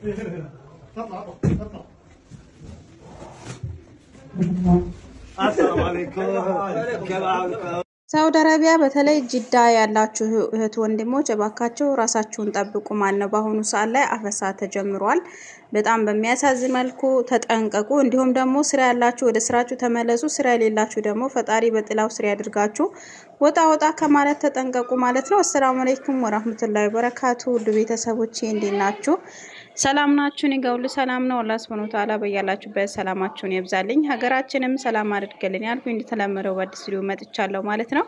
السلام عليكم كيف حالكم ሳውዲ አረቢያ በተለይ ጅዳ ያላችሁ እህት ወንድሞች እባካችሁ ራሳችሁን ጠብቁ ማነው ባሁኑ ሰዓት ላይ አፈሳ ተጀምሯል በጣም በሚያሳዝን መልኩ ተጠንቀቁ እንዲሁም ደግሞ ስራ ያላችሁ ወደ ስራችሁ ተመለሱ ስራ የሌላችሁ ደግሞ ፈጣሪ በጥላው ስራ ያድርጋችሁ ወጣ ከማለት ተጠንቀቁ ማለት ነው አሰላሙ አለይኩም ወራህመቱላሂ ወበረካቱ ውድ ቤተሰቦቼ እንዴናችሁ ሰላም ናችሁ ንገውል ሰላም ነው አላህ Subhanahu Wa Ta'ala በያላችሁበት ሰላማችሁን ይብዛልኝ ሀገራችንም ሰላም አድርገልኝ ያልኩ እንደተለመደው በአዲስ ቪዲዮ መጥቻለሁ ማለት ነው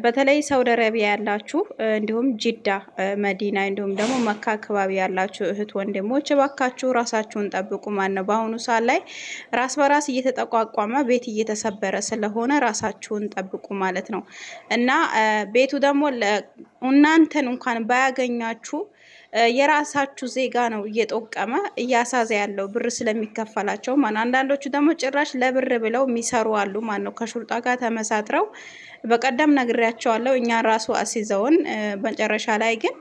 በተለይ ሳውዲ አረቢያ ያላችሁ እንዲሁም ጅዳ መዲና እንዲሁም ደግሞ መካ አካባቢ ያላችሁ እህት ወንድሞች እባካችሁ ራሳችሁን ጠብቁ ማነው ባሁኑ ሰዓት ላይ ራስ በራስ እየተጠቋቋመ ቤት እየተሰበረ ስለሆነ ራሳችሁን ጠብቁ ማለት ነው እና ቤቱ ደግሞ እናንተን እንኳን ባያገኛችሁ የራሳችሁ ዜጋ ነው እየጠቀመ ያሳዘ ያለው ብር ስለሚከፈላቸው ማን አንዳንዶቹ ደግሞ ጭራሽ ለብር ብለው የሚሰሩ አሉ ማን ነው ከሹርጣ ጋር ተመሳጥረው በቀደም ነግሬያቸዋለሁ እኛ ራሱ አሲዘውን በመጨረሻ ላይ ግን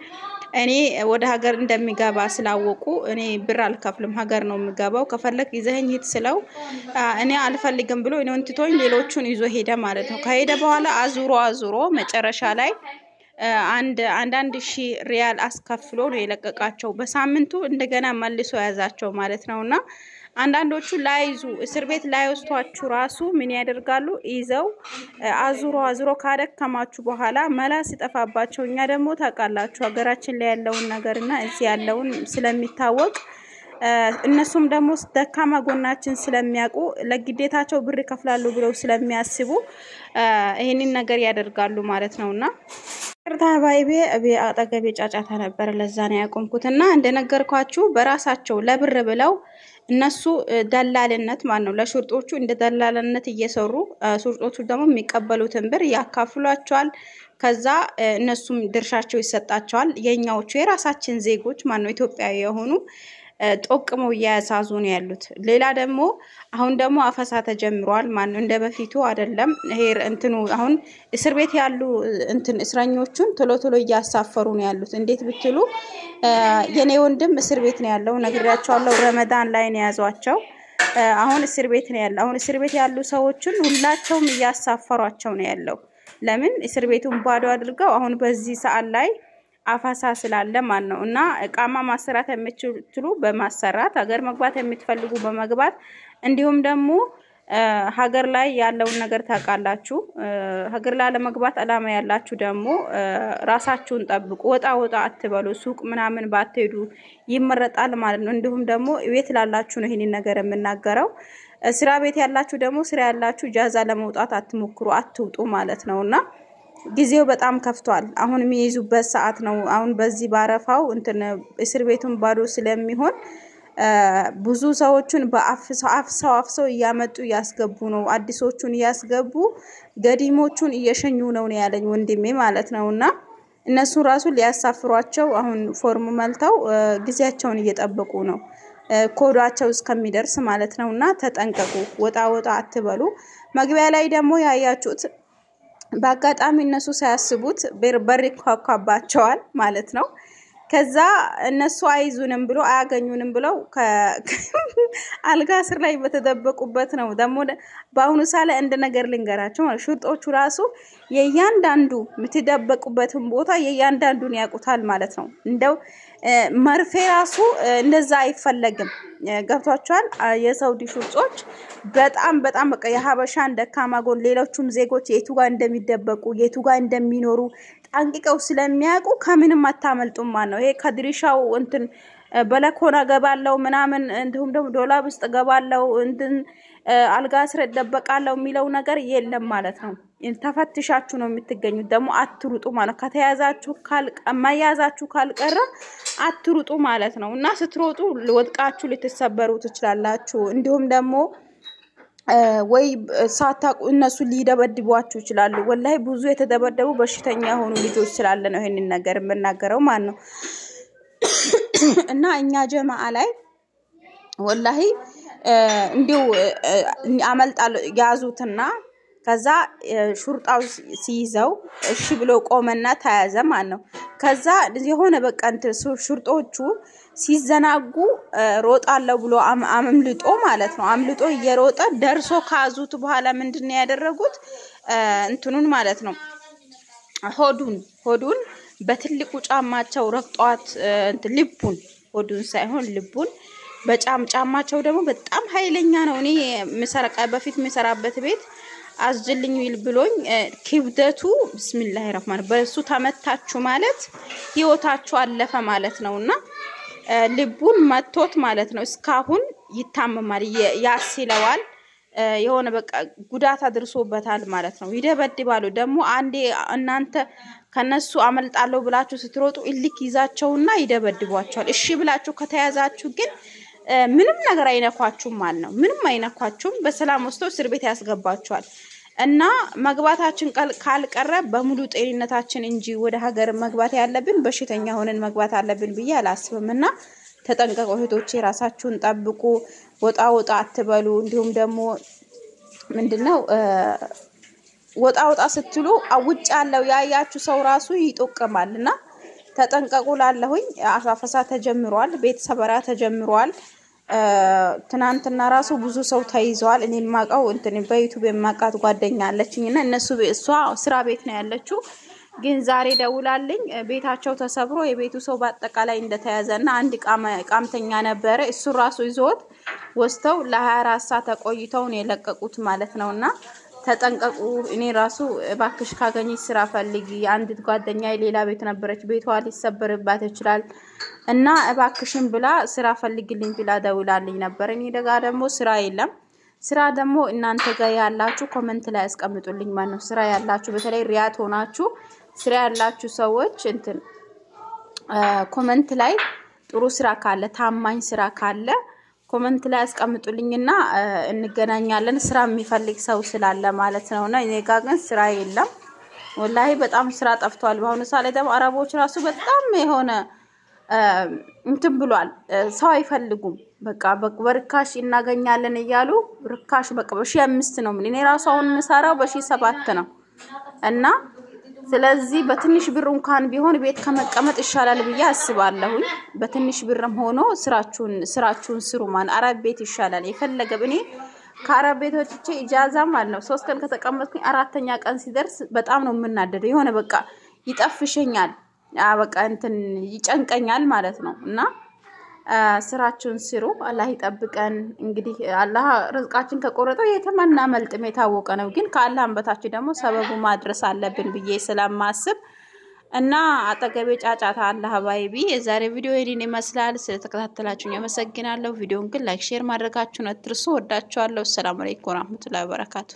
እኔ ወደ ሀገር እንደሚገባ ስላወቁ እኔ ብር አልከፍልም ሀገር ነው የምገባው ከፈለክ ይዘኸኝ ሂድ ስለው እኔ አልፈልግም ብሎ እኔን ትቶኝ ሌሎቹን ይዞ ሄደ ማለት ነው ከሄደ በኋላ አዙሮ መጨረሻ ላይ አንዳንድ ሺህ ሪያል አስከፍሎ ነው የለቀቃቸው በሳምንቱ እንደገና መልሶ ያዛቸው ማለት ነውና አንዳንዶቹ ላይዙ እስር ቤት ላይወስቷችሁ ራሱ ምን ያደርጋሉ ይዘው አዙሮ ካደከማችሁ በኋላ መላስ ይጠፋባቸው እኛ ደግሞ ታቃላችሁ ሀገራችን ላይ ያለውን ነገርና እዚህ ያለውን ስለሚታወቅ እነሱም ደግሞ ደካማ ጎናችን ስለሚያውቁ ለግዴታቸው ብር ይከፍላሉ ብለው ስለሚያስቡ ይሄንን ነገር ያደርጋሉ ማለት ነውና ታባይቤ አጠገቤ ጫጫታ ነበር ለዛ ነው ያቆምኩትና እንደነገርኳችሁ በራሳቸው ለብር ብለው እነሱ ደላልነት ማን ነው ለሹርጦቹ እንደ ደላልነት እየሰሩ ሹርጦቹ ደግሞ የሚቀበሉትን ብር ያካፍሏቸዋል ከዛ እነሱም ድርሻቸው ይሰጣቸዋል የኛዎቹ የራሳችን ዜጎች ማን ነው ኢትዮጵያዊ የሆኑ ጦቅመው ያሳዙ ነው ያሉት ሌላ ደግሞ አሁን ደግሞ አፈሳ ተጀምሯል ማን እንደበፊቱ አይደለም ሄር እንትኑ አሁን እስር ቤት ያሉ እስረኞቹን ቶሎ ያሳፈሩ ነው ያሉት እንዴት ብትሉ የኔ ወንድም እስር ቤት ነው ያለው ነግራቸዋለሁ ረመዳን ላይ ነው ያዟቸው አሁን እስር ቤት ነው ያለው አሁን እስር ቤት ያሉ ሰዎችን ሁላቸውም ያሳፈሯቸው ነው ያለው ለምን እስር ቤቱን ባዶ አድርገው አሁን በዚህ ሰዓት ላይ አፋሳ ስላለ ማን ነውና እቃማ ማሰራት የምትችሉ በማሰራት ሀገር መግባት የምትፈልጉ በመግባት እንዲሁም ደግሞ ሀገር ላይ ያለውን ነገር ታቃላችሁ ሀገር ላይ ለመግባት አላማ ያላችሁ ደግሞ ራሳችሁን ጠብቁ ወጣ አትበሉ ሱቅ ምናምን ባትሄዱ ይመረጣል ማለት ነው እንዲሁም ደግሞ ቤት ላላችሁ ነው ይሄን ነገር የምናገረው ስራ ቤት ያላችሁ ደግሞ ስራ ያላችሁ ጃዛ ለመውጣት አትሞክሩ አትውጡ ማለት ነውና ጊዜው በጣም ከፍቷል አሁን የሚይዙበት ሰዓት ነው አሁን በዚህ ባረፋው እስር ቤቱን ባዶ ስለሚሆን ብዙ ሰዎችን በአፍሰው ያመጡ ያስገቡ ነው አዲሶቹን ያስገቡ ገዲሞቹን እየሸኙ ነው ያለኝ ወንድሜ ማለት ነውና እነሱ ራሱ ሊያሳፍሯቸው አሁን ፎርም መልተው ጊዜያቸውን እየጠበቁ ነው ኮዳቸው እስከሚደርስ ማለት ነውና ተጠንቀቁ ወጣ አትበሉ መግቢያ ላይ ደግሞ ያያችሁት ባጋጣሚ እነሱ ሳያስቡት በር ይኳኳባቸዋል ማለት ነው ከዛ እነሱ አይዙንም ብሎ አያገኙንም ብለው አልጋ ስር ላይ በተደበቁበት ነው ደሞ ባሁኑ ሳለ እንደ ነገር ልንገራቸው ማለት ሹርጦቹ ራሱ የያንዳንዱ ምትደበቁበትን ቦታ የያንዳንዱን ያቁታል ማለት ነው እንደው መርፌ ራሱ እንደዛ አይፈለግም ገብቷቸዋል የሳውዲ ሹርጦች በጣም በቃ የሀበሻን ደካማ ጎን ሌሎቹም ዜጎች የቱ ጋር እንደሚደበቁ የቱ ጋር እንደሚኖሩ አንቂቀው ስለሚያውቁ ከምንም አታመልጡም ማለት ነው ይሄ ከድሪሻው በለኮና ገባለው ምናምን እንዲሁም ደግሞ ዶላር ውስጥ ገባለው አልጋ ስር ደበቃለው የሚለው ነገር የለም ማለት ነው ተፈትሻችሁ ነው የምትገኙት ደግሞ አትሩጡ ማለት ከተያዛችሁ ማያዛችሁ ካልቀረ አትሩጡ ማለት ነው እና ስትሮጡ ወድቃችሁ ልትሰበሩ ትችላላችሁ እንዲሁም ደግሞ ወይ ሳታቁ እነሱ ሊደበድቧችሁ ይችላሉ ወላሂ ብዙ የተደበደቡ በሽተኛ ሆኑ ልጆች ስላለ ነው ይሄንን ነገር የምናገረው ማለት ነው እና እኛ ጀማዓ ላይ ወላሂ እንዲው አመልጣሉ ያዙትና ከዛ ሹርጣው ሲይዘው እሺ ብሎ ቆመና ተያዘ ማለት ነው ከዛ የሆነ በቃ እንትን ሹርጦቹ ሲዘናጉ ሮጣለው ብሎ አምልጦ ማለት ነው አምልጦ እየሮጠ ደርሶ ካዙት በኋላ ምንድነው ያደረጉት እንትኑን ማለት ነው ሆዱን በትልቁ ጫማቸው ረግጧት ልቡን ሆዱን ሳይሆን ልቡን በጫማቸው ደግሞ በጣም ኃይለኛ ነው እኔ በፊት መሰራበት ቤት አዝልኝ ይል ብሎኝ ክብደቱ ቢስሚላህ ረህማን በሱ ተመታችሁ ማለት ህይወታችሁ አለፈ ማለት ነውና ልቡን መቶት ማለት ነው እስካሁን ይታመማል ያስለዋል የሆነ በቃ ጉዳት አድርሶበታል ማለት ነው ይደበድባሉ ደግሞ አንዴ እናንተ ከነሱ አመልጣለሁ ብላችሁ ስትሮጡ እልክ ይዛቸውና ይደበድቧቸዋል እሺ ብላችሁ ከተያዛችሁ ግን ምንም ነገር አይነኳችሁም ማለት ነው ምንም አይነኳችሁም በሰላም ወስዶ እስር ቤት ያስገባችኋል እና መግባታችን ካልቀረ በሙሉ ጤንነታችን እንጂ ወደ ሀገር መግባት ያለብን በሽተኛ ሆነን መግባት አለብን ብዬ አላስብምና ተጠንቀቁ እህቶቼ ራሳችሁን ጠብቁ ወጣ አትበሉ እንዲሁም ደግሞ ምንድነው ወጣ ስትሉ አውጭ ያለው ያያችሁ ሰው ራሱ ይጠቀማልና ተጠንቀቁ ላለሁኝ አፋፈሳ ተጀምሯል ቤት ሰበራ ተጀምሯል ትናንትና ራሱ ብዙ ሰው ተይዟል እኔ ማቀው እንትን በዩቲዩብ የማቃት ጓደኛ አለችኝና እነሱ እሷ ስራ ቤት ነው ያለችው ግን ዛሬ ደውላልኝ ቤታቸው ተሰብሮ የቤቱ ሰው በአጠቃላይ እንደተያዘና አንድ ቃምተኛ ነበር እሱ ራሱ ይዞት ወስተው ለ24 ሰዓት ተቆይተው ነው የለቀቁት ማለት ነውና ተጠንቀቁ እኔ ራሱ ባክሽ ካገኘሽ ስራ ፈልጊ አንድ ጓደኛ ሌላ ቤት ነበረች ቤቷ ሊሰበርባት ይችላል እና ባክሽን ብላ ስራ ፈልግልኝ ብላ ደውላልኝ ነበር እኔ ደግሞ ስራ የለም ስራ ደግሞ እናንተ ጋር ያላችሁ ኮሜንት ላይ አስቀምጡልኝ ማለት ነው ስራ ያላችሁ በተለይ ሪያት ሆናችሁ ስራ ያላችሁ ሰዎች እንትን ኮሜንት ላይ ጥሩ ስራ ካለ ታማኝ ስራ ካለ ኮሜንት ላይ አስቀምጡልኝና እንገናኛለን ስራ የሚፈልግ ሰው ስላለ ማለት ነውና እኔ ጋር ግን ስራ የለም ወላሂ በጣም ስራ ጠፍቷል በአሁኑ ሰዓት ላይ ደግሞ አረቦች ራሱ በጣም የሆነ እንትን ብሏል ሰው አይፈልጉም በቃ በርካሽ እናገኛለን ይያሉ ርካሽ በቃ በ5 ነው እኔ ራሱ አሁን መሳራው በ7 ነው እና ስለዚህ በትንሽ ብር እንኳን ቢሆን ቤት ከመቀመጥ ይሻላል ብዬ አስባለሁ በትንሽ ብርም ሆኖ ስራችሁን ስሩ ማን አረብ ቤት ይሻላል የፈለገ እኔ ከአረብ ቤቶች ኢጃዛ ማለት ነው 3 ቀን ከተቀመጥኩኝ 4ኛ ቀን ሲደርስ በጣም ነው የምናደደው የሆነ በቃ ይጠፍሸኛል በቃ እንትን ይጨንቀኛል ማለት ነው እና ስራችሁን ስሩ አላህ ይጠብቀን እንግዲህ አላህ ርዝቃችን ከቆረጠው የተመና መልጥም የታወቀ ነው ግን ከአላህም በታች ደግሞ ሰበቡ ማድረስ አለብን ብዬ ስለማስብ እና አጠገቤ ጫጫታ አላህ ባይቢ የዛሬ ቪዲዮ ይሄን ይመስላል ስለተከታተላችሁኝ አመሰግናለሁ ቪዲዮውን ግን ላይክ ሼር ማድረጋችሁን አትርሱ ወዳችኋለሁ ሰላም አለይኩም ወራህመቱላሂ ወበረካቱ